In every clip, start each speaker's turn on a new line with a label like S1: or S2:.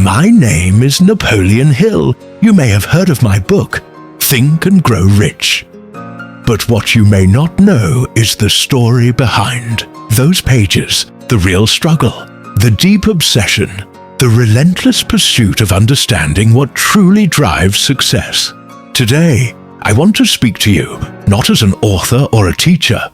S1: My name is Napoleon Hill. You may have heard of my book, Think and Grow Rich. But what you may not know is the story behind those pages, the real struggle, the deep obsession, the relentless pursuit of understanding what truly drives success. Today, I want to speak to you not as an author or a teacher,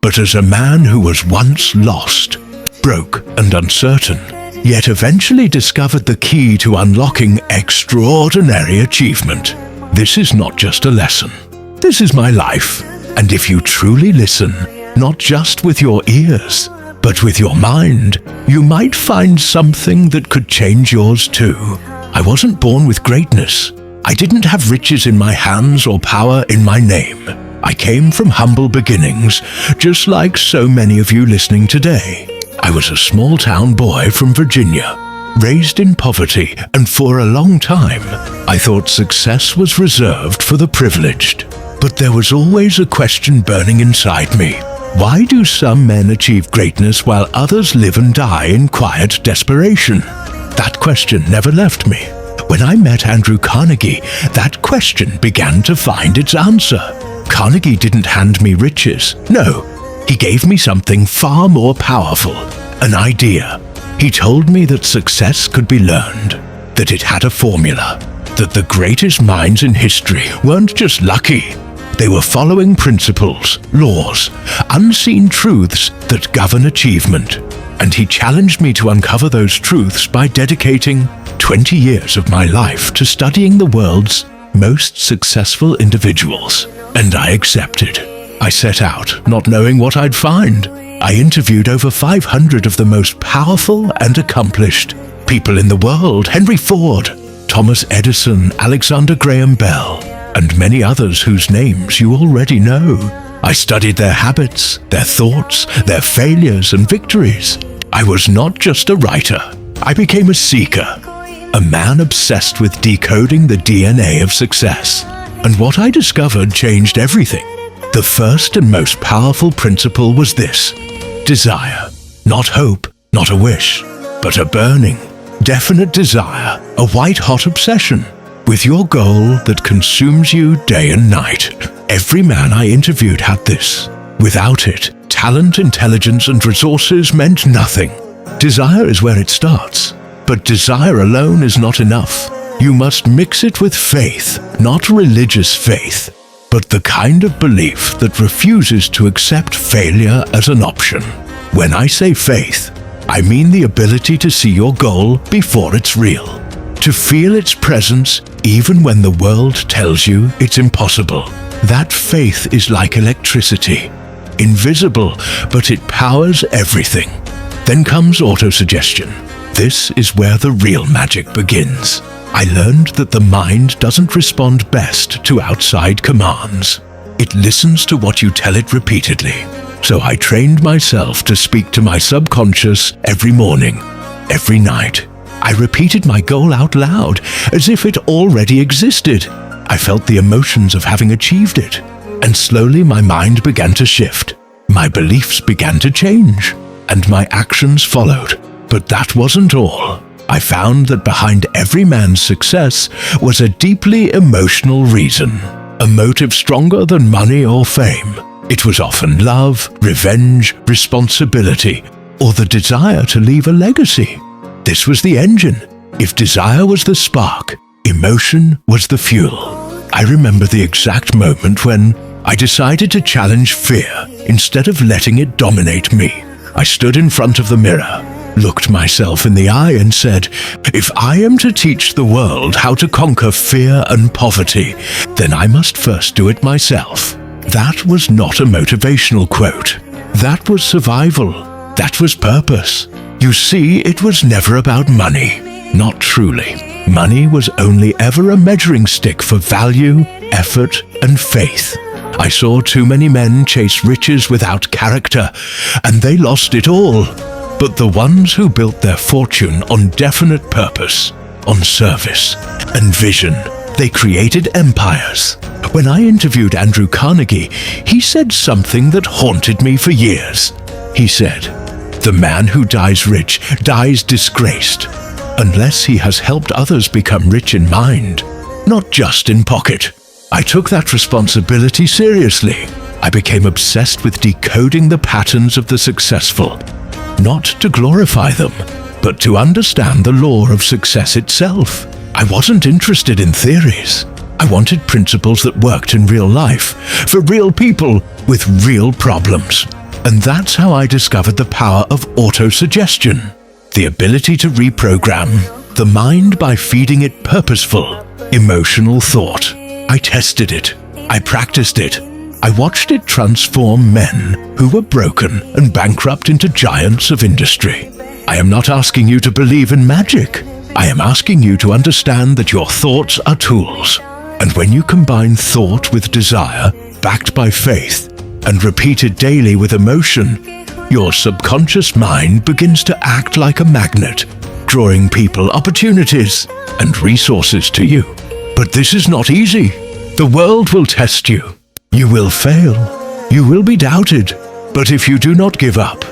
S1: but as a man who was once lost, broke and uncertain, yet eventually discovered the key to unlocking extraordinary achievement. This is not just a lesson. This is my life. And if you truly listen, not just with your ears, but with your mind, you might find something that could change yours too. I wasn't born with greatness. I didn't have riches in my hands or power in my name. I came from humble beginnings, just like so many of you listening today. I was a small-town boy from Virginia, raised in poverty, and for a long time, I thought success was reserved for the privileged. But there was always a question burning inside me. Why do some men achieve greatness while others live and die in quiet desperation? That question never left me. When I met Andrew Carnegie, that question began to find its answer. Carnegie didn't hand me riches. No, he gave me something far more powerful, an idea. He told me that success could be learned, that it had a formula, that the greatest minds in history weren't just lucky. They were following principles, laws, unseen truths that govern achievement. And he challenged me to uncover those truths by dedicating 20 years of my life to studying the world's most successful individuals. And I accepted. I set out, not knowing what I'd find. I interviewed over 500 of the most powerful and accomplished people in the world: Henry Ford, Thomas Edison, Alexander Graham Bell, and many others whose names you already know. I studied their habits, their thoughts, their failures and victories. I was not just a writer. I became a seeker, a man obsessed with decoding the DNA of success. And what I discovered changed everything. The first and most powerful principle was this: desire. Not hope, not a wish, but a burning, definite desire, a white-hot obsession with your goal that consumes you day and night. Every man I interviewed had this. Without it, talent, intelligence, and resources meant nothing. Desire is where it starts, but desire alone is not enough. You must mix it with faith, not religious faith, but the kind of belief that refuses to accept failure as an option. When I say faith, I mean the ability to see your goal before it's real, to feel its presence even when the world tells you it's impossible. That faith is like electricity, invisible, but it powers everything. Then comes autosuggestion. This is where the real magic begins. I learned that the mind doesn't respond best to outside commands. It listens to what you tell it repeatedly. So I trained myself to speak to my subconscious every morning, every night. I repeated my goal out loud, as if it already existed. I felt the emotions of having achieved it, and slowly my mind began to shift. My beliefs began to change, and my actions followed. But that wasn't all. I found that behind every man's success was a deeply emotional reason, a motive stronger than money or fame. It was often love, revenge, responsibility, or the desire to leave a legacy. This was the engine. If desire was the spark, emotion was the fuel. I remember the exact moment when I decided to challenge fear instead of letting it dominate me. I stood in front of the mirror, looked myself in the eye and said, if I am to teach the world how to conquer fear and poverty, then I must first do it myself. That was not a motivational quote. That was survival. That was purpose. You see, it was never about money. Not truly. Money was only ever a measuring stick for value, effort, and faith. I saw too many men chase riches without character, and they lost it all. But the ones who built their fortune on definite purpose, on service, and vision, they created empires. When I interviewed Andrew Carnegie, he said something that haunted me for years. He said, "The man who dies rich dies disgraced. unless he has helped others become rich in mind, not just in pocket. I took that responsibility seriously. I became obsessed with decoding the patterns of the successful, not to glorify them, but to understand the law of success itself. I wasn't interested in theories. I wanted principles that worked in real life, for real people with real problems. And that's how I discovered the power of autosuggestion, the ability to reprogram the mind by feeding it purposeful, emotional thought. I tested it. I practiced it. I watched it transform men who were broken and bankrupt into giants of industry. I am not asking you to believe in magic. I am asking you to understand that your thoughts are tools. And when you combine thought with desire, backed by faith, and repeated daily with emotion, your subconscious mind begins to act like a magnet, drawing people, opportunities, and resources to you. But this is not easy. The world will test you. You will fail. You will be doubted. But if you do not give up,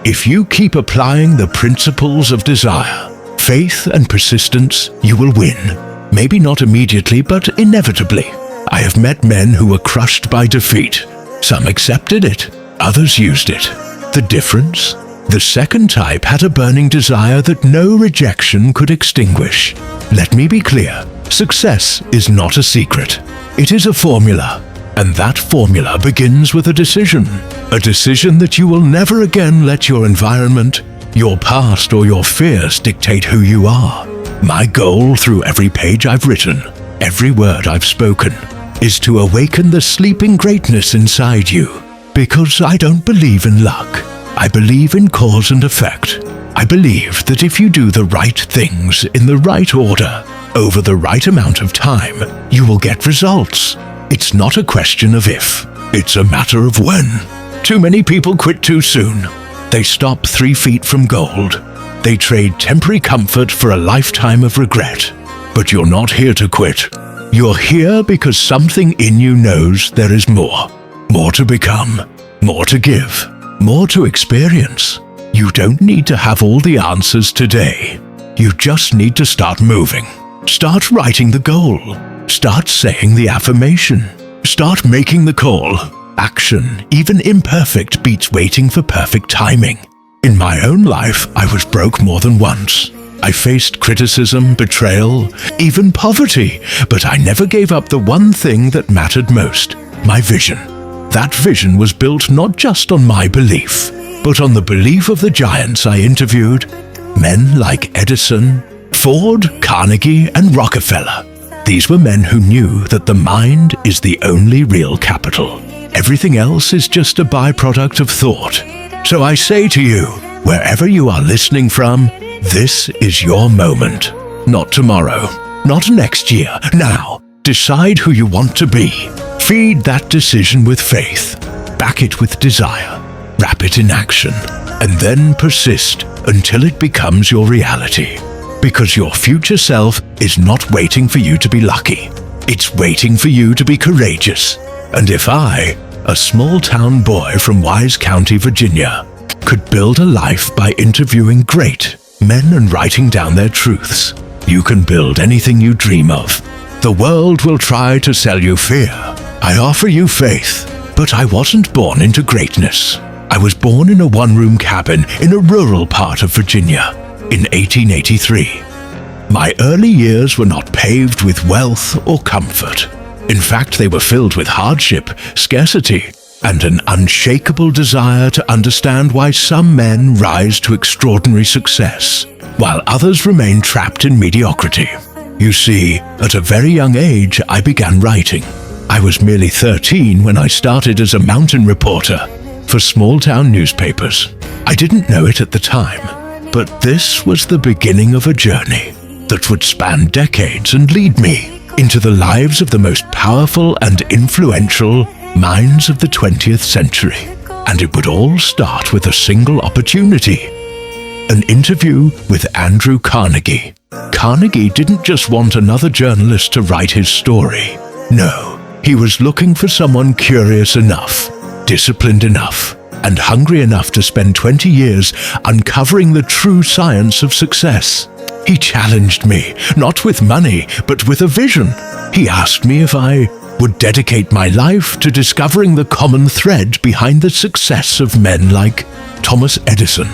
S1: if you keep applying the principles of desire, faith, and persistence, you will win. Maybe not immediately, but inevitably. I have met men who were crushed by defeat. Some accepted it, others used it. The difference? The second type had a burning desire that no rejection could extinguish. Let me be clear, success is not a secret. It is a formula, and that formula begins with a decision that you will never again let your environment, your past, or your fears dictate who you are. My goal through every page I've written, every word I've spoken, is to awaken the sleeping greatness inside you. Because I don't believe in luck. I believe in cause and effect. I believe that if you do the right things in the right order, over the right amount of time, you will get results. It's not a question of if, it's a matter of when. Too many people quit too soon. They stop 3 feet from gold. They trade temporary comfort for a lifetime of regret. But you're not here to quit. You're here because something in you knows there is more. More to become, more to give, more to experience. You don't need to have all the answers today. You just need to start moving. Start writing the goal. Start saying the affirmation. Start making the call. Action, even imperfect, beats waiting for perfect timing. In my own life, I was broke more than once. I faced criticism, betrayal, even poverty, but I never gave up the one thing that mattered most, my vision. That vision was built not just on my belief, but on the belief of the giants I interviewed, men like Edison, Ford, Carnegie, and Rockefeller. These were men who knew that the mind is the only real capital. Everything else is just a byproduct of thought. So I say to you, wherever you are listening from, this is your moment. Not tomorrow, not next year. Now, decide who you want to be. Feed that decision with faith. Back it with desire. Wrap it in action. And then persist until it becomes your reality. Because your future self is not waiting for you to be lucky. It's waiting for you to be courageous. And if I, a small-town boy from Wise County, Virginia, could build a life by interviewing great men and writing down their truths, you can build anything you dream of. The world will try to sell you fear. I offer you faith. But I wasn't born into greatness. I was born in a one-room cabin in a rural part of Virginia in 1883. My early years were not paved with wealth or comfort. In fact, they were filled with hardship, scarcity, and an unshakable desire to understand why some men rise to extraordinary success, while others remain trapped in mediocrity. You see, at a very young age, I began writing. I was merely 13 when I started as a mountain reporter for small-town newspapers. I didn't know it at the time, but this was the beginning of a journey that would span decades and lead me into the lives of the most powerful and influential minds of the 20th century. And it would all start with a single opportunity: an interview with Andrew Carnegie. Carnegie didn't just want another journalist to write his story. No, he was looking for someone curious enough, disciplined enough, and hungry enough to spend 20 years uncovering the true science of success. He challenged me, not with money, but with a vision. He asked me if I would dedicate my life to discovering the common thread behind the success of men like Thomas Edison,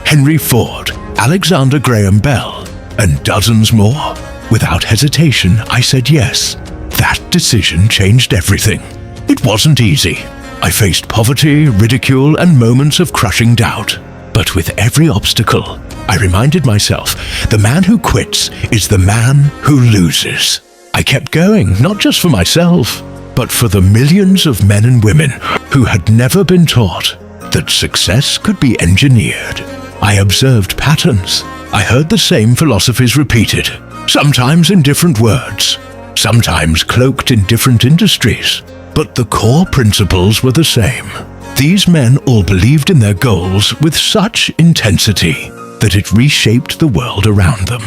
S1: Henry Ford, Alexander Graham Bell, and dozens more. Without hesitation, I said yes. That decision changed everything. It wasn't easy. I faced poverty, ridicule, and moments of crushing doubt. But with every obstacle, I reminded myself, the man who quits is the man who loses. I kept going, not just for myself, but for the millions of men and women who had never been taught that success could be engineered. I observed patterns. I heard the same philosophies repeated, sometimes in different words, sometimes cloaked in different industries, but the core principles were the same. These men all believed in their goals with such intensity that it reshaped the world around them.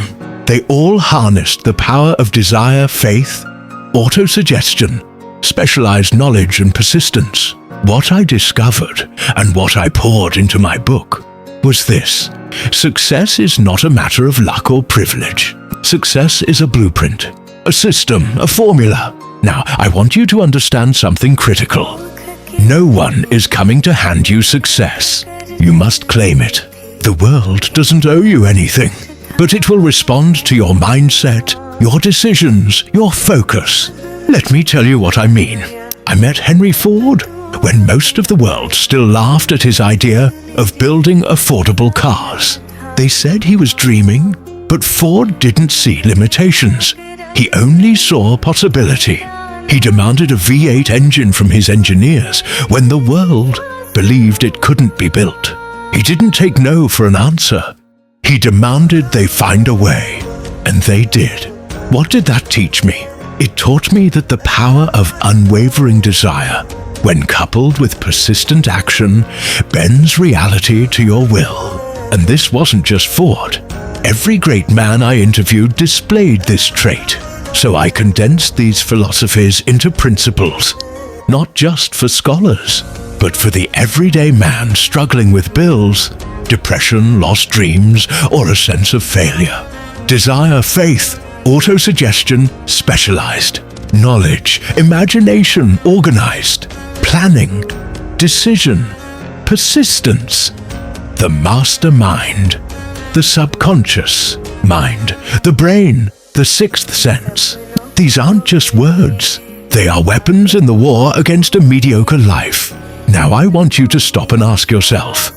S1: They all harnessed the power of desire, faith, autosuggestion, specialized knowledge, and persistence. What I discovered, and what I poured into my book, was this: success is not a matter of luck or privilege. Success is a blueprint, a system, a formula. Now, I want you to understand something critical. No one is coming to hand you success. You must claim it. The world doesn't owe you anything, but it will respond to your mindset, your decisions, your focus. Let me tell you what I mean. I met Henry Ford when most of the world still laughed at his idea of building affordable cars. They said he was dreaming, but Ford didn't see limitations. He only saw possibility. He demanded a V8 engine from his engineers when the world believed it couldn't be built. He didn't take no for an answer. He demanded they find a way, and they did. What did that teach me? It taught me that the power of unwavering desire, when coupled with persistent action, bends reality to your will. And this wasn't just Ford. Every great man I interviewed displayed this trait. So I condensed these philosophies into principles, not just for scholars, but for the everyday man struggling with bills, depression, lost dreams, or a sense of failure. Desire, faith, autosuggestion, specialized. Knowledge, imagination, organized. Planning, decision, persistence. The mastermind, the subconscious mind, the brain, the sixth sense. These aren't just words. They are weapons in the war against a mediocre life. Now I want you to stop and ask yourself,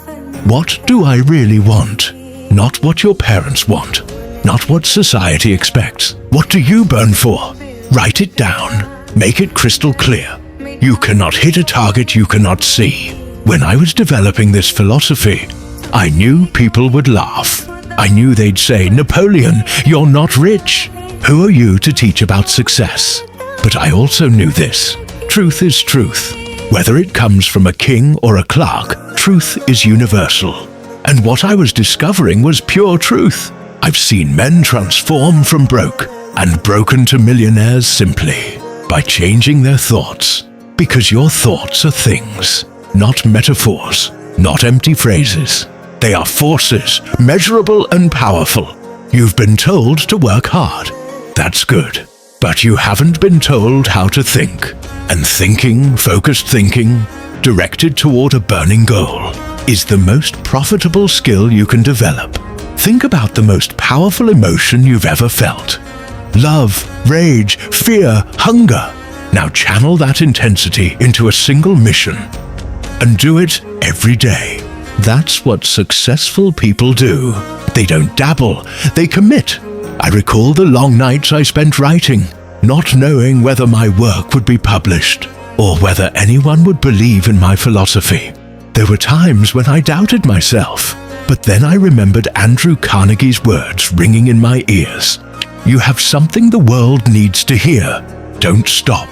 S1: what do I really want? Not what your parents want. Not what society expects. What do you burn for? Write it down. Make it crystal clear. You cannot hit a target you cannot see. When I was developing this philosophy, I knew people would laugh. I knew they'd say, "Napoleon, you're not rich. Who are you to teach about success?" But I also knew this. Truth is truth. Whether it comes from a king or a clerk, truth is universal. And what I was discovering was pure truth. I've seen men transform from broke and broken to millionaires simply by changing their thoughts. Because your thoughts are things, not metaphors, not empty phrases. They are forces, measurable and powerful. You've been told to work hard. That's good. But you haven't been told how to think. And thinking, focused thinking, directed toward a burning goal, is the most profitable skill you can develop. Think about the most powerful emotion you've ever felt. Love, rage, fear, hunger. Now channel that intensity into a single mission. And do it every day. That's what successful people do. They don't dabble, they commit. I recall the long nights I spent writing, not knowing whether my work would be published or whether anyone would believe in my philosophy. There were times when I doubted myself, but then I remembered Andrew Carnegie's words ringing in my ears. You have something the world needs to hear. Don't stop.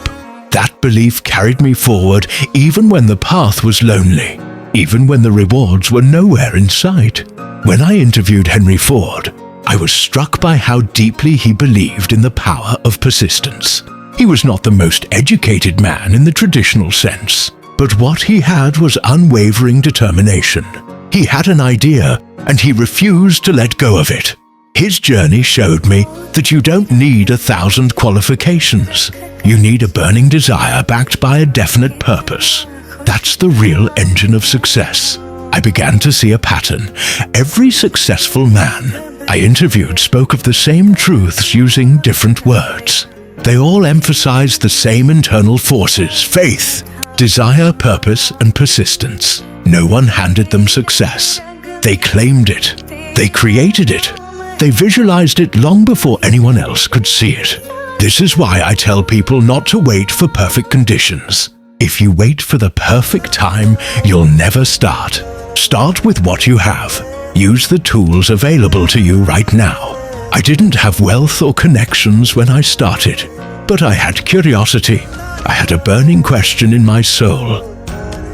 S1: That belief carried me forward even when the path was lonely, even when the rewards were nowhere in sight. When I interviewed Henry Ford, I was struck by how deeply he believed in the power of persistence. He was not the most educated man in the traditional sense, but what he had was unwavering determination. He had an idea, and he refused to let go of it. His journey showed me that you don't need 1,000 qualifications. You need a burning desire backed by a definite purpose. That's the real engine of success. I began to see a pattern. Every successful man I interviewed spoke of the same truths using different words. They all emphasized the same internal forces: faith, desire, purpose, and persistence. No one handed them success. They claimed it. They created it. They visualized it long before anyone else could see it. This is why I tell people not to wait for perfect conditions. If you wait for the perfect time, you'll never start. Start with what you have. Use the tools available to you right now. I didn't have wealth or connections when I started, but I had curiosity. I had a burning question in my soul.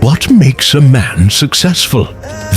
S1: What makes a man successful?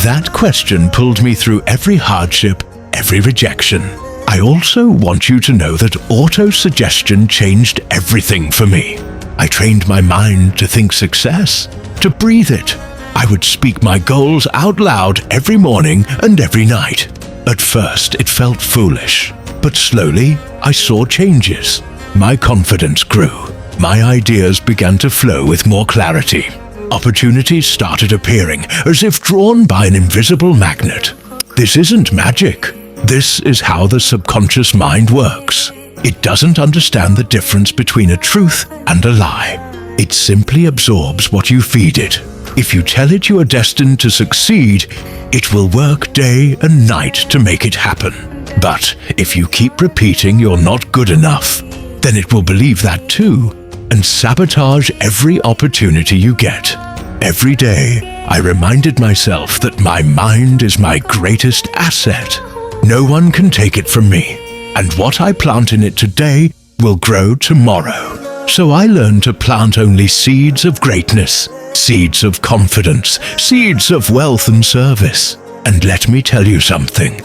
S1: That question pulled me through every hardship, every rejection. I also want you to know that auto-suggestion changed everything for me. I trained my mind to think success, to breathe it. I would speak my goals out loud every morning and every night. At first, it felt foolish, but slowly I saw changes. My confidence grew. My ideas began to flow with more clarity. Opportunities started appearing as if drawn by an invisible magnet. This isn't magic. This is how the subconscious mind works. It doesn't understand the difference between a truth and a lie. It simply absorbs what you feed it. If you tell it you are destined to succeed, it will work day and night to make it happen. But if you keep repeating you're not good enough, then it will believe that too and sabotage every opportunity you get. Every day, I reminded myself that my mind is my greatest asset. No one can take it from me, and what I plant in it today will grow tomorrow. So I learned to plant only seeds of greatness, seeds of confidence, seeds of wealth and service. And let me tell you something.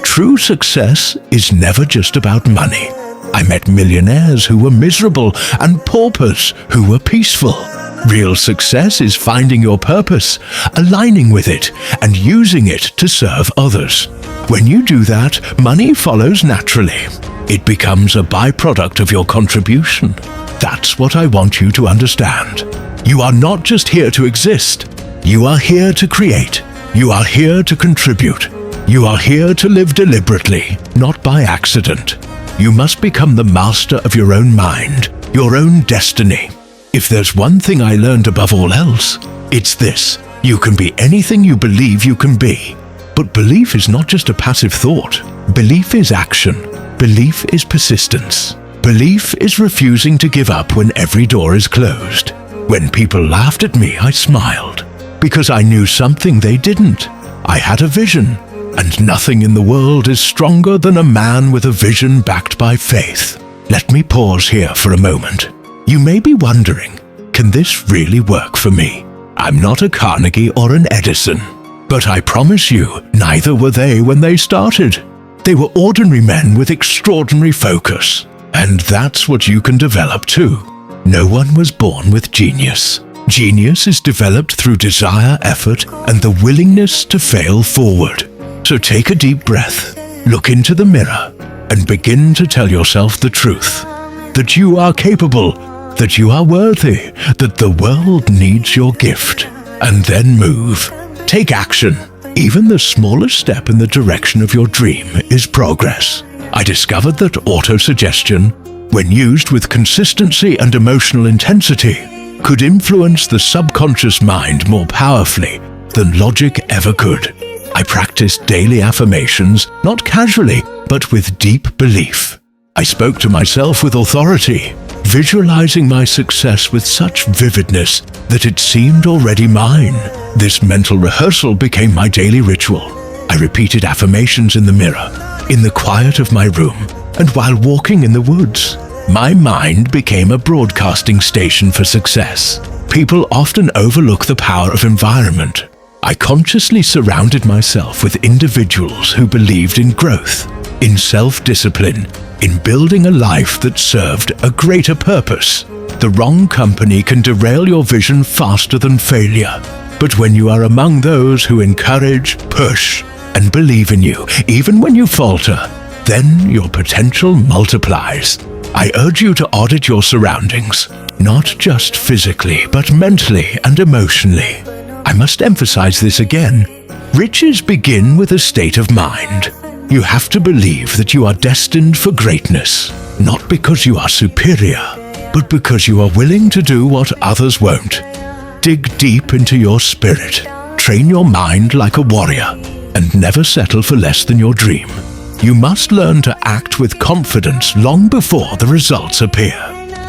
S1: True success is never just about money. I met millionaires who were miserable and paupers who were peaceful. Real success is finding your purpose, aligning with it, and using it to serve others. When you do that, money follows naturally. It becomes a byproduct of your contribution. That's what I want you to understand. You are not just here to exist. You are here to create. You are here to contribute. You are here to live deliberately, not by accident. You must become the master of your own mind, your own destiny. If there's one thing I learned above all else, it's this: you can be anything you believe you can be. But belief is not just a passive thought. Belief is action. Belief is persistence. Belief is refusing to give up when every door is closed. When people laughed at me, I smiled, because I knew something they didn't. I had a vision, and nothing in the world is stronger than a man with a vision backed by faith. Let me pause here for a moment. You may be wondering, can this really work for me? I'm not a Carnegie or an Edison, but I promise you, neither were they when they started. They were ordinary men with extraordinary focus, and that's what you can develop too. No one was born with genius. Genius is developed through desire, effort, and the willingness to fail forward. So take a deep breath, look into the mirror, and begin to tell yourself the truth. That you are capable, that you are worthy, that the world needs your gift. And then move. Take action. Even the smallest step in the direction of your dream is progress. I discovered that autosuggestion, when used with consistency and emotional intensity, could influence the subconscious mind more powerfully than logic ever could. I practiced daily affirmations, not casually, but with deep belief. I spoke to myself with authority, visualizing my success with such vividness that it seemed already mine. This mental rehearsal became my daily ritual. I repeated affirmations in the mirror, in the quiet of my room, and while walking in the woods. My mind became a broadcasting station for success. People often overlook the power of environment. I consciously surrounded myself with individuals who believed in growth, in self-discipline, in building a life that served a greater purpose. The wrong company can derail your vision faster than failure. But when you are among those who encourage, push, and believe in you, even when you falter, Then your potential multiplies. I urge you to audit your surroundings, not just physically, but mentally and emotionally. I must emphasize this again. Riches begin with a state of mind. You have to believe that you are destined for greatness, not because you are superior, but because you are willing to do what others won't. Dig deep into your spirit, train your mind like a warrior, and never settle for less than your dream. You must learn to act with confidence long before the results appear.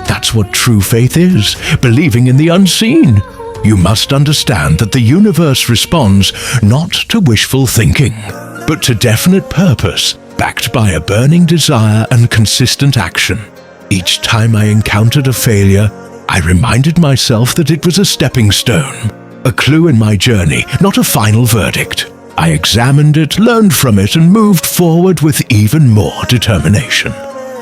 S1: That's what true faith is, believing in the unseen. You must understand that the universe responds not to wishful thinking, but to definite purpose, backed by a burning desire and consistent action. Each time I encountered a failure, I reminded myself that it was a stepping stone, a clue in my journey, not a final verdict. I examined it, learned from it, and moved forward with even more determination.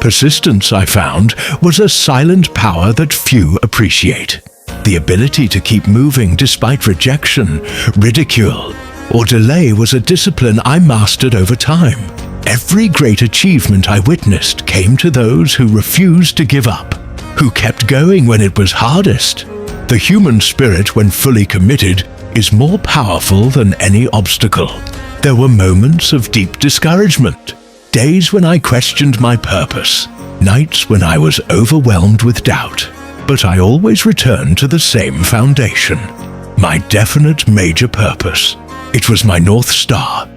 S1: Persistence, I found, was a silent power that few appreciate. The ability to keep moving despite rejection, ridicule, or delay was a discipline I mastered over time. Every great achievement I witnessed came to those who refused to give up, who kept going when it was hardest. The human spirit, when fully committed, is more powerful than any obstacle. There were moments of deep discouragement, days when I questioned my purpose, nights when I was overwhelmed with doubt. But I always returned to the same foundation, my definite major purpose. It was my North Star.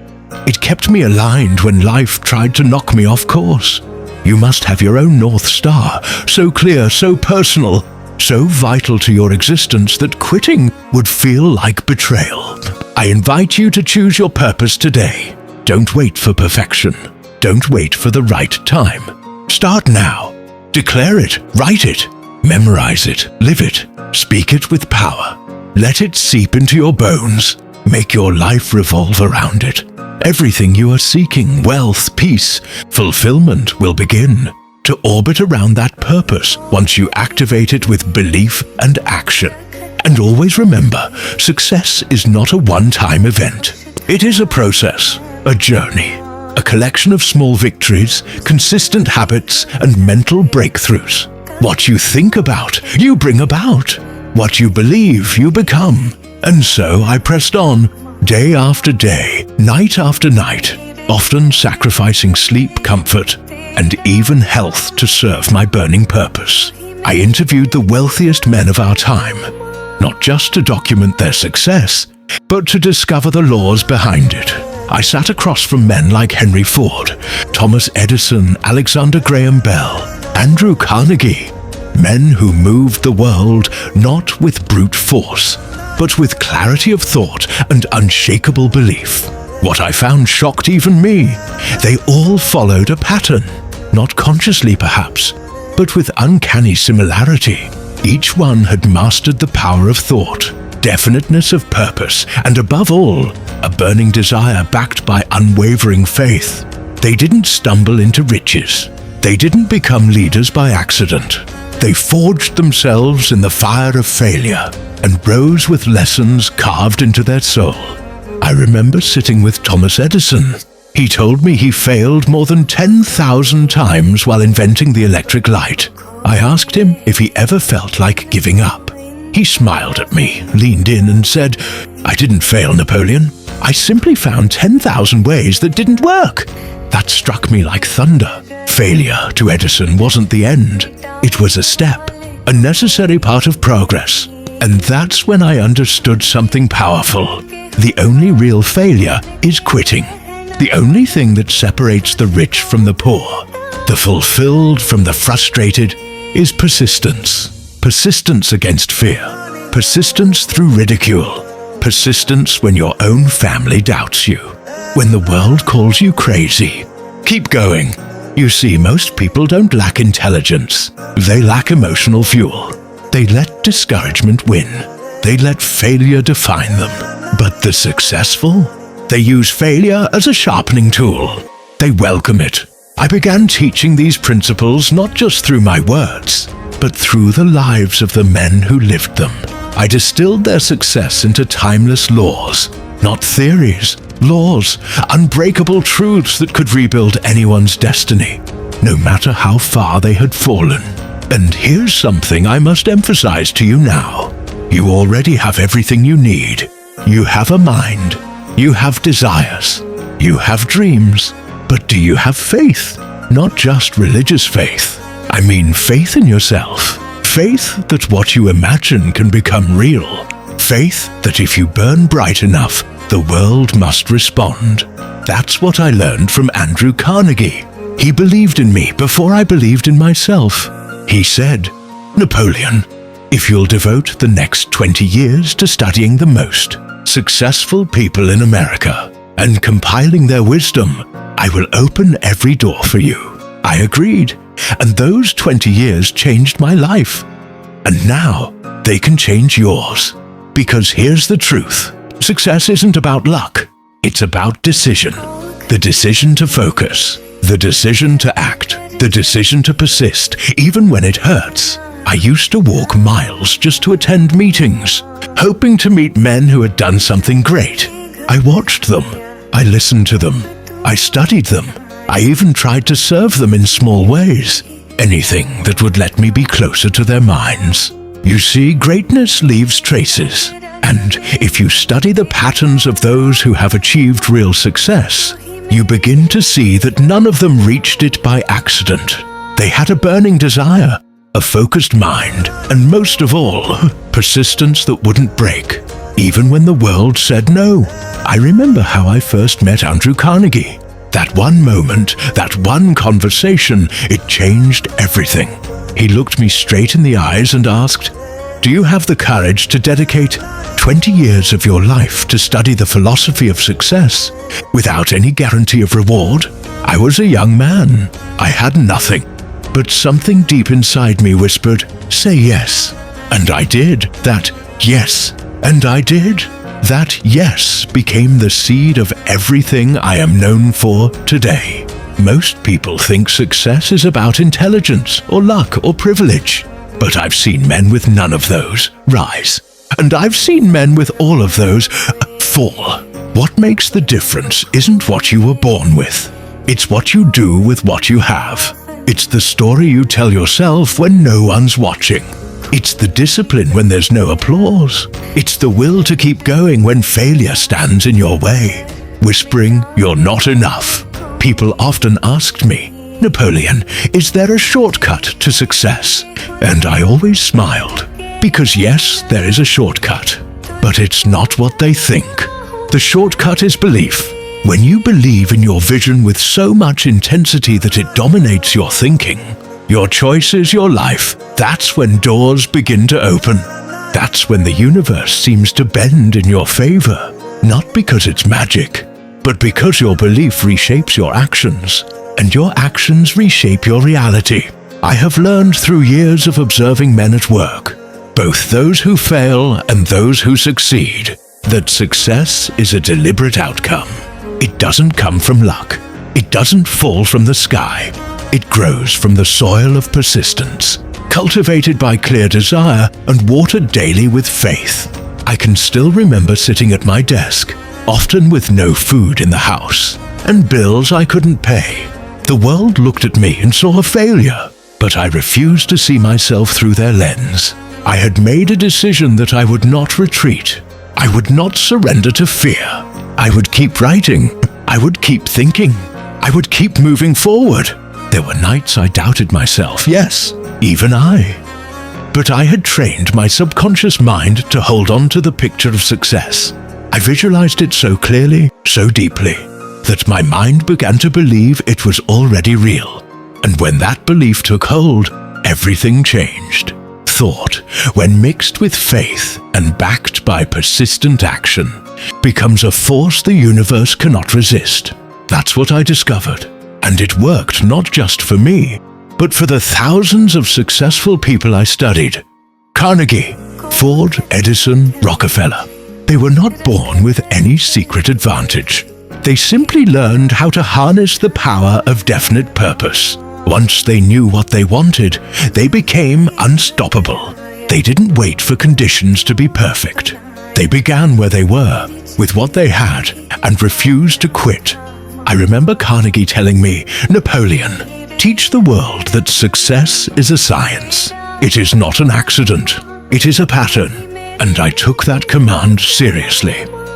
S1: It kept me aligned when life tried to knock me off course. You must have your own North Star, so clear, so personal, so vital to your existence that quitting would feel like betrayal. I invite you to choose your purpose today. Don't wait for perfection. Don't wait for the right time. Start now. Declare it, write it, memorize it, live it, speak it with power. Let it seep into your bones. Make your life revolve around it. Everything you are seeking, wealth, peace, fulfillment, will begin to orbit around that purpose once you activate it with belief and action. And always remember, success is not a one-time event. It is a process, a journey, a collection of small victories, consistent habits, and mental breakthroughs. What you think about, you bring about. What you believe, you become. And so I pressed on, day after day, night after night, often sacrificing sleep, comfort, and even health to serve my burning purpose. I interviewed the wealthiest men of our time, not just to document their success, but to discover the laws behind it. I sat across from men like Henry Ford, Thomas Edison, Alexander Graham Bell, Andrew Carnegie, men who moved the world not with brute force, but with clarity of thought and unshakable belief. What I found shocked even me. They all followed a pattern, not consciously perhaps, but with uncanny similarity. Each one had mastered the power of thought, definiteness of purpose, and above all, a burning desire backed by unwavering faith. They didn't stumble into riches. They didn't become leaders by accident. They forged themselves in the fire of failure and rose with lessons carved into their soul. I remember sitting with Thomas Edison. He told me he failed more than 10,000 times while inventing the electric light. I asked him if he ever felt like giving up. He smiled at me, leaned in and said, "I didn't fail, Napoleon. I simply found 10,000 ways that didn't work." That struck me like thunder. Failure to Edison wasn't the end. It was a step, a necessary part of progress. And that's when I understood something powerful. The only real failure is quitting. The only thing that separates the rich from the poor, the fulfilled from the frustrated, is persistence. Persistence against fear. Persistence through ridicule. Persistence when your own family doubts you. When the world calls you crazy. Keep going. You see, most people don't lack intelligence. They lack emotional fuel. They let discouragement win. They let failure define them. But the successful? They use failure as a sharpening tool. They welcome it. I began teaching these principles not just through my words, but through the lives of the men who lived them. I distilled their success into timeless laws, not theories, laws, unbreakable truths that could rebuild anyone's destiny, no matter how far they had fallen. And here's something I must emphasize to you now. You already have everything you need. You have a mind. You have desires. You have dreams. But do you have faith? Not just religious faith. I mean faith in yourself. Faith that what you imagine can become real. Faith that if you burn bright enough, the world must respond. That's what I learned from Andrew Carnegie. He believed in me before I believed in myself. He said, "Napoleon, if you'll devote the next 20 years to studying the most successful people in America and compiling their wisdom, I will open every door for you." I agreed, and those 20 years changed my life. And now they can change yours. Because here's the truth. Success isn't about luck. It's about decision. The decision to focus. The decision to act. The decision to persist, even when it hurts. I used to walk miles just to attend meetings, hoping to meet men who had done something great. I watched them. I listened to them. I studied them. I even tried to serve them in small ways. Anything that would let me be closer to their minds. You see, greatness leaves traces. And if you study the patterns of those who have achieved real success, you begin to see that none of them reached it by accident. They had a burning desire, a focused mind, and most of all, persistence that wouldn't break, even when the world said no. I remember how I first met Andrew Carnegie. That one moment, that one conversation, it changed everything. He looked me straight in the eyes and asked, "Do you have the courage to dedicate 20 years of your life to study the philosophy of success without any guarantee of reward?" I was a young man. I had nothing. But something deep inside me whispered, "Say yes." And I did. That yes. And I did. That yes became the seed of everything I am known for today. Most people think success is about intelligence or luck or privilege. But I've seen men with none of those rise. And I've seen men with all of those fall. What makes the difference isn't what you were born with. It's what you do with what you have. It's the story you tell yourself when no one's watching. It's the discipline when there's no applause. It's the will to keep going when failure stands in your way, whispering you're not enough. People often asked me, "Napoleon, is there a shortcut to success?" And I always smiled. Because yes, there is a shortcut, but it's not what they think. The shortcut is belief. When you believe in your vision with so much intensity that it dominates your thinking, your choice is your life, that's when doors begin to open. That's when the universe seems to bend in your favor. Not because it's magic, but because your belief reshapes your actions, and your actions reshape your reality. I have learned through years of observing men at work, both those who fail and those who succeed, that success is a deliberate outcome. It doesn't come from luck. It doesn't fall from the sky. It grows from the soil of persistence, cultivated by clear desire and watered daily with faith. I can still remember sitting at my desk, often with no food in the house, and bills I couldn't pay. The world looked at me and saw a failure, but I refused to see myself through their lens. I had made a decision that I would not retreat. I would not surrender to fear. I would keep writing. I would keep thinking. I would keep moving forward. There were nights I doubted myself, yes, even I. But I had trained my subconscious mind to hold on to the picture of success. I visualized it so clearly, so deeply, that my mind began to believe it was already real. And when that belief took hold, everything changed. Thought, when mixed with faith and backed by persistent action, becomes a force the universe cannot resist. That's what I discovered. And it worked not just for me, but for the thousands of successful people I studied. Carnegie, Ford, Edison, Rockefeller. They were not born with any secret advantage. They simply learned how to harness the power of definite purpose. Once they knew what they wanted, they became unstoppable. They didn't wait for conditions to be perfect. They began where they were, with what they had and refused to quit. I remember Carnegie telling me, "Napoleon, teach the world that success is a science. It is not an accident. It is a pattern." And I took that command seriously.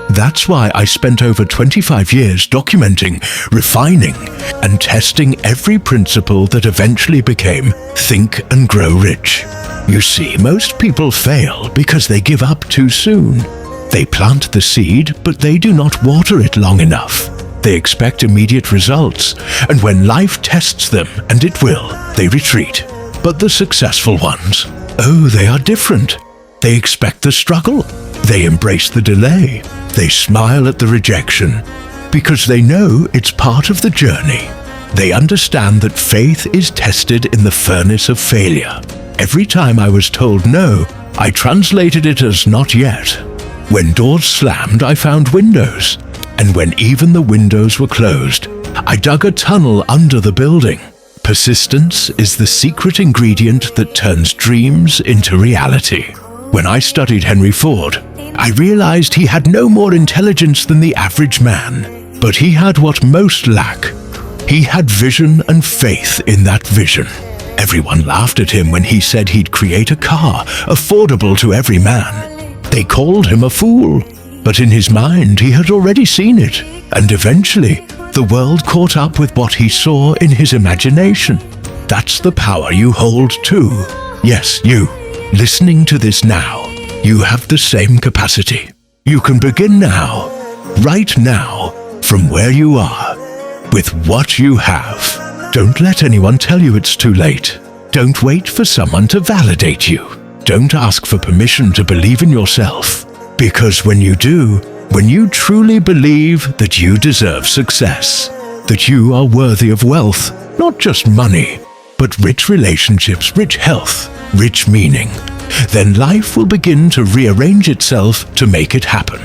S1: That's why I spent over 25 years documenting, refining, and testing every principle that eventually became Think and Grow Rich. You see, most people fail because they give up too soon. They plant the seed, but they do not water it long enough. They expect immediate results, and when life tests them, and it will, they retreat. But the successful ones, oh, they are different. They expect the struggle. They embrace the delay. They smile at the rejection because they know it's part of the journey. They understand that faith is tested in the furnace of failure. Every time I was told no, I translated it as not yet. When doors slammed, I found windows. And when even the windows were closed, I dug a tunnel under the building. Persistence is the secret ingredient that turns dreams into reality. When I studied Henry Ford, I realized he had no more intelligence than the average man, but he had what most lack. He had vision and faith in that vision. Everyone laughed at him when he said he'd create a car affordable to every man. They called him a fool, but in his mind he had already seen it, and eventually the world caught up with what he saw in his imagination. That's the power you hold too. Yes, you, listening to this now. You have the same capacity. You can begin now, right now, from where you are, with what you have. Don't let anyone tell you it's too late. Don't wait for someone to validate you. Don't ask for permission to believe in yourself. Because when you do, when you truly believe that you deserve success, that you are worthy of wealth, not just money, but rich relationships, rich health, rich meaning, then life will begin to rearrange itself to make it happen.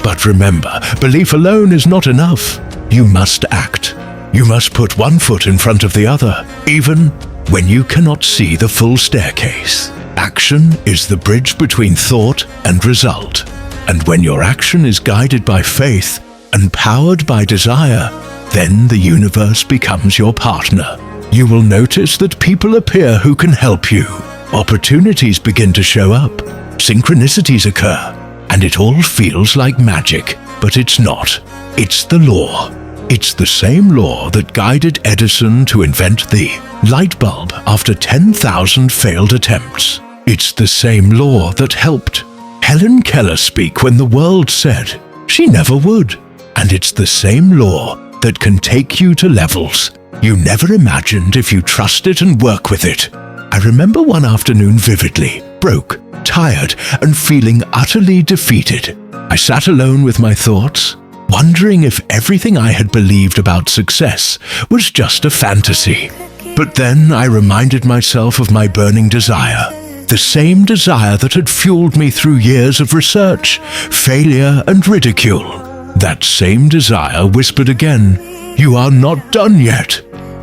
S1: But remember, belief alone is not enough. You must act. You must put one foot in front of the other, even when you cannot see the full staircase. Action is the bridge between thought and result. And when your action is guided by faith and powered by desire, then the universe becomes your partner. You will notice that people appear who can help you. Opportunities begin to show up, synchronicities occur, and it all feels like magic, but it's not. It's the law. It's the same law that guided Edison to invent the light bulb after 10,000 failed attempts. It's the same law that helped Helen Keller speak when the world said she never would. And it's the same law that can take you to levels you never imagined if you trust it and work with it. I remember one afternoon vividly, broke, tired, and feeling utterly defeated. I sat alone with my thoughts, wondering if everything I had believed about success was just a fantasy. But then I reminded myself of my burning desire, the same desire that had fueled me through years of research, failure, and ridicule. That same desire whispered again, "You are not done yet."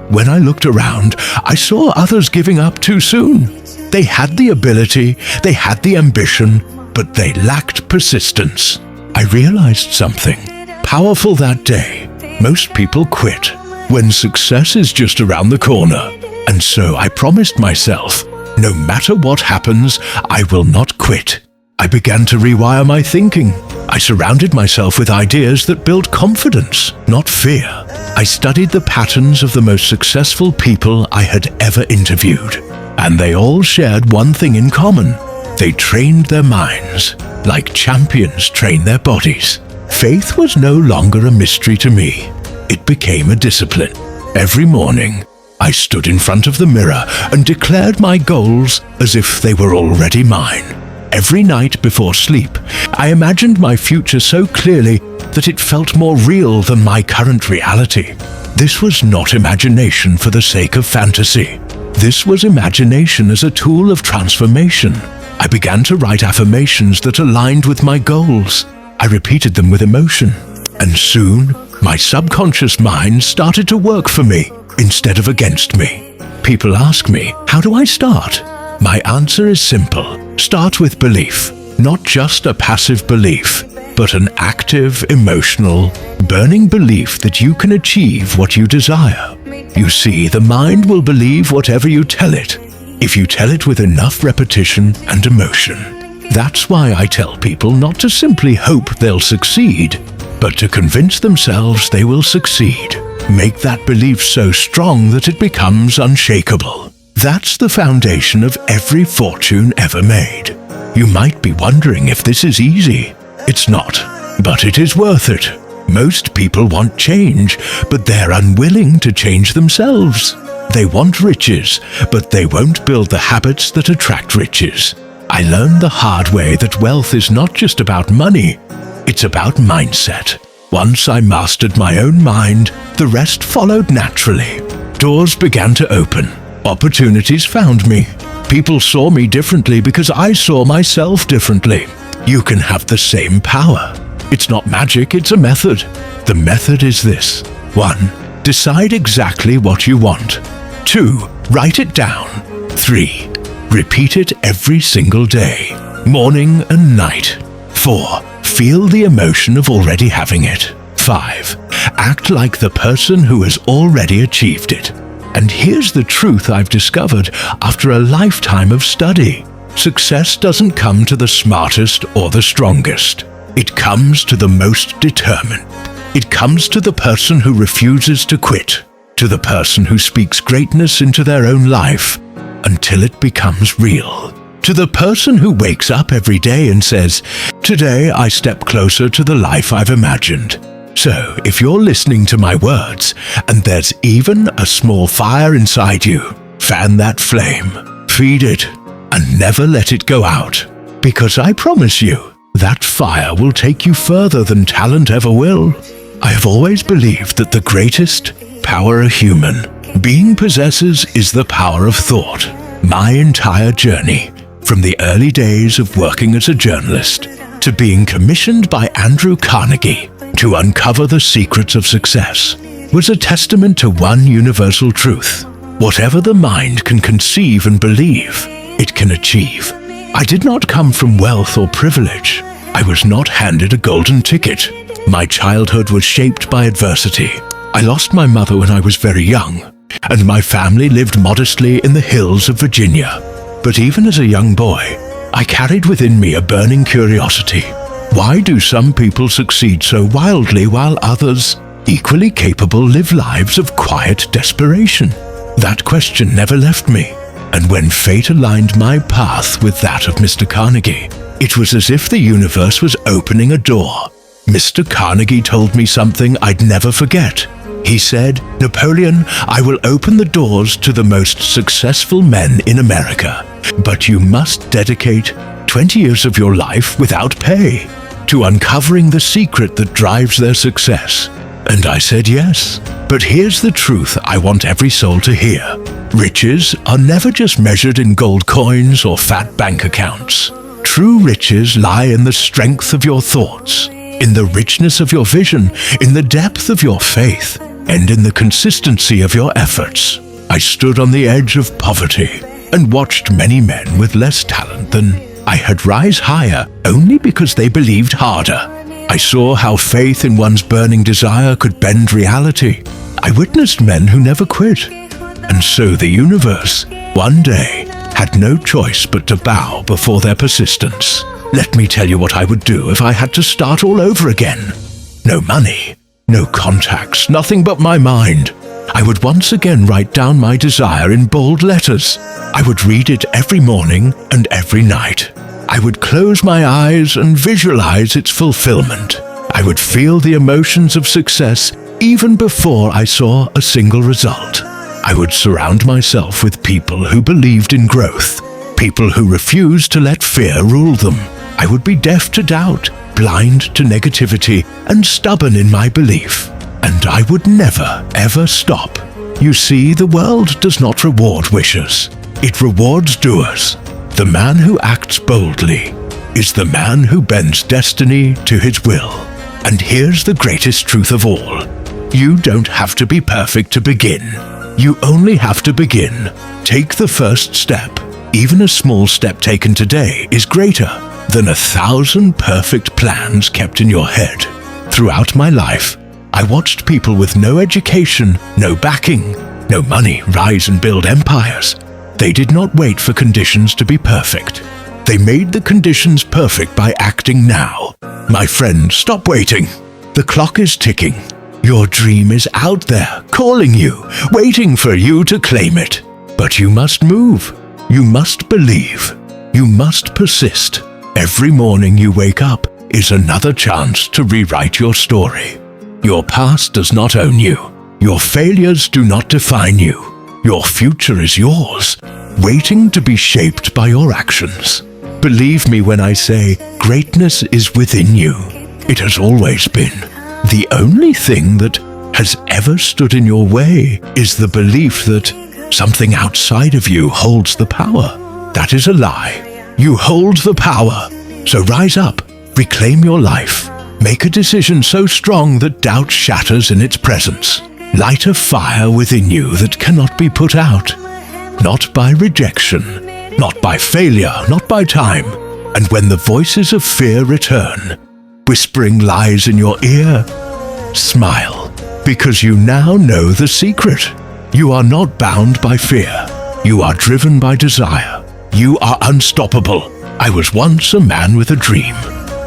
S1: When I looked around, I saw others giving up too soon. They had the ability, they had the ambition, but they lacked persistence. I realized something powerful that day. Most people quit when success is just around the corner. And so I promised myself, no matter what happens, I will not quit. I began to rewire my thinking. I surrounded myself with ideas that built confidence, not fear. I studied the patterns of the most successful people I had ever interviewed, and they all shared one thing in common. They trained their minds, like champions train their bodies. Faith was no longer a mystery to me. It became a discipline. Every morning, I stood in front of the mirror and declared my goals as if they were already mine. Every night before sleep, I imagined my future so clearly that it felt more real than my current reality. This was not imagination for the sake of fantasy. This was imagination as a tool of transformation. I began to write affirmations that aligned with my goals. I repeated them with emotion, and soon my subconscious mind started to work for me instead of against me. People ask me, how do I start? My answer is simple. Start with belief, not just a passive belief. but an active, emotional, burning belief that you can achieve what you desire. You see, the mind will believe whatever you tell it, if you tell it with enough repetition and emotion. That's why I tell people not to simply hope they'll succeed, but to convince themselves they will succeed. Make that belief so strong that it becomes unshakable. That's the foundation of every fortune ever made. You might be wondering if this is easy. It's not, but it is worth it. Most people want change, but they're unwilling to change themselves. They want riches, but they won't build the habits that attract riches. I learned the hard way that wealth is not just about money, it's about mindset. Once I mastered my own mind, the rest followed naturally. Doors began to open. Opportunities found me. People saw me differently because I saw myself differently. You can have the same power. It's not magic, it's a method. The method is this. 1. Decide exactly what you want. 2. Write it down. 3. Repeat it every single day, morning and night. 4. Feel the emotion of already having it. 5. Act like the person who has already achieved it. And here's the truth I've discovered after a lifetime of study. Success doesn't come to the smartest or the strongest. It comes to the most determined. It comes to the person who refuses to quit, to the person who speaks greatness into their own life until it becomes real, to the person who wakes up every day and says, "Today I step closer to the life I've imagined." So, if you're listening to my words, and there's even a small fire inside you, fan that flame, feed it, and never let it go out. Because I promise you, that fire will take you further than talent ever will. I have always believed that the greatest power a human being possesses is the power of thought. My entire journey, from the early days of working as a journalist, to being commissioned by Andrew Carnegie to uncover the secrets of success, was a testament to one universal truth. Whatever the mind can conceive and believe, it can achieve. I did not come from wealth or privilege. I was not handed a golden ticket. My childhood was shaped by adversity. I lost my mother when I was very young, and my family lived modestly in the hills of Virginia. But even as a young boy, I carried within me a burning curiosity. Why do some people succeed so wildly while others, equally capable, live lives of quiet desperation? That question never left me, and when fate aligned my path with that of Mr. Carnegie, it was as if the universe was opening a door. Mr. Carnegie told me something I'd never forget. He said, "Napoleon, I will open the doors to the most successful men in America, but you must dedicate 20 years of your life without pay to uncovering the secret that drives their success." And I said yes. But here's the truth I want every soul to hear. Riches are never just measured in gold coins or fat bank accounts. True riches lie in the strength of your thoughts, in the richness of your vision, in the depth of your faith, and in the consistency of your efforts. I stood on the edge of poverty and watched many men with less talent than I had rise higher only because they believed harder. I saw how faith in one's burning desire could bend reality. I witnessed men who never quit. And so the universe, one day, had no choice but to bow before their persistence. Let me tell you what I would do if I had to start all over again. No money, no contacts, nothing but my mind. I would once again write down my desire in bold letters. I would read it every morning and every night. I would close my eyes and visualize its fulfillment. I would feel the emotions of success even before I saw a single result. I would surround myself with people who believed in growth, people who refused to let fear rule them. I would be deaf to doubt, blind to negativity, and stubborn in my belief. And I would never, ever stop. You see, the world does not reward wishers. It rewards doers. The man who acts boldly is the man who bends destiny to his will. And here's the greatest truth of all. You don't have to be perfect to begin. You only have to begin. Take the first step. Even a small step taken today is greater than 1,000 perfect plans kept in your head. Throughout my life, I watched people with no education, no backing, no money rise and build empires. They did not wait for conditions to be perfect. They made the conditions perfect by acting now. My friend, stop waiting. The clock is ticking. Your dream is out there, calling you, waiting for you to claim it. But you must move. You must believe. You must persist. Every morning you wake up is another chance to rewrite your story. Your past does not own you. Your failures do not define you. Your future is yours, waiting to be shaped by your actions. Believe me when I say greatness is within you. It has always been. The only thing that has ever stood in your way is the belief that something outside of you holds the power. That is a lie. You hold the power. So rise up, reclaim your life. Make a decision so strong that doubt shatters in its presence. Light a fire within you that cannot be put out. Not by rejection, not by failure, not by time. And when the voices of fear return, whispering lies in your ear, smile, because you now know the secret. You are not bound by fear. You are driven by desire. You are unstoppable. I was once a man with a dream,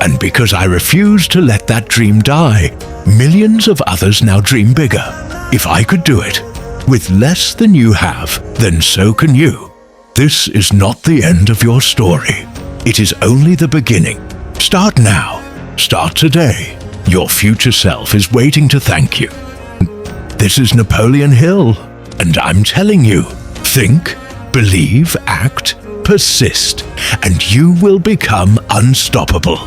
S1: and because I refused to let that dream die, millions of others now dream bigger. If I could do it with less than you have, then so can you. This is not the end of your story. It is only the beginning. Start now. Start today. Your future self is waiting to thank you. This is Napoleon Hill, and I'm telling you, think, believe, act, persist, and you will become unstoppable.